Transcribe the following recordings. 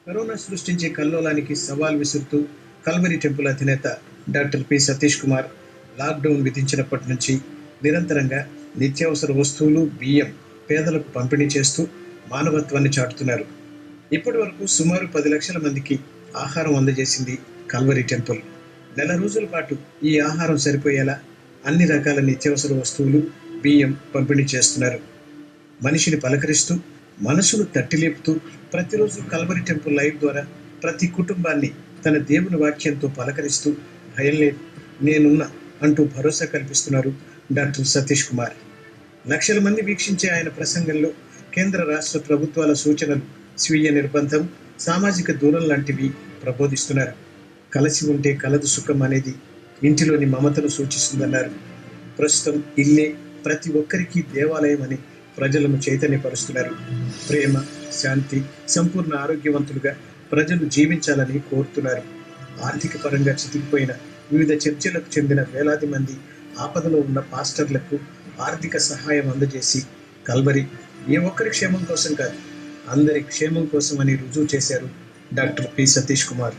Corona సృష్టించే కల్లోలానికి సవాల్ విసురుతూ కల్వరి టెంపుల్ అధినేత doctor P Satish Kumar lockdown విధించినప్పటి నుంచి నిరంతరంగా నిత్యావసర వస్తువులు, బియ్యం పేదలకు పంపిణీ చేస్తూ మానవత్వాన్ని చాటుతున్నారు. ఇప్పటి వరకు సుమారు 10 లక్షల మందికి ఆహారం అందజేసింది కల్వరి టెంపుల్. నెల రోజుల పాటు ఈ ఆహారం సరిపోయేలా అన్ని రకాల నిత్యావసర వస్తువులు, బియ్యం పంపిణీ చేస్తున్నారు. మనిషిని పలకరిస్తూ, మనసును తట్టిలేపుతూ ప్రతిరోజు కల్వరి టెంపుల్ లైవ్ ద్వారా ప్రతి కుటుంబాన్ని తన దేవుని వాక్యంతో పలకరిస్తూ భయం లేదు, నేనున్నా అంటూ భరోసా కల్పిస్తున్నారు డాక్టర్ సతీష్ కుమార్. లక్షల మంది వీక్షించే ఆయన ప్రసంగంలో కేంద్ర రాష్ట్ర ప్రభుత్వాల సూచనలు, స్వీయ నిర్బంధం, సామాజిక దూరం లాంటివి ప్రబోధిస్తున్నారు. కలిసి ఉంటే కలదు సుఖం అనేది ఇంటిలోని మమతను సూచిస్తుందన్నారు. ప్రస్తుతం ఇల్లే ప్రతి ఒక్కరికి దేవాలయం అని ప్రజలను చైతన్యపరుస్తున్నారు. ప్రేమ, శాంతి, సంపూర్ణ ఆరోగ్యవంతులుగా ప్రజలు జీవించాలని కోరుతున్నారు. ఆర్థిక పరంగా చితికిపోయిన వివిధ చర్చిలకు చెందిన వేలాది మంది ఆపదలో ఉన్న పాస్టర్లకు ఆర్థిక సహాయం అందజేసి కల్వరి ఏ ఒక్కరి క్షేమం కోసం కాదు, అందరి క్షేమం కోసం అని రుజువు చేశారు డాక్టర్ పి సతీష్ కుమార్.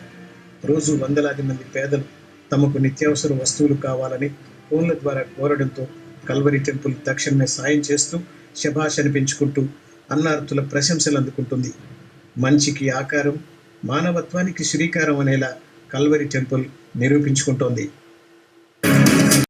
రోజు వందలాది మంది పేదలు తమకు నిత్యావసర వస్తువులు కావాలని ఫోన్ల ద్వారా కోరడంతో కల్వరి టెంపుల్ తక్షణమే సాయం చేస్తూ శభాష్ అనిపించుకుంటూ అన్నార్తుల ప్రశంసలు అందుకుంటుంది. మంచికి ఆకారం, మానవత్వానికి శ్రీకారం అనేలా కల్వరి టెంపుల్ నిరూపించుకుంటోంది.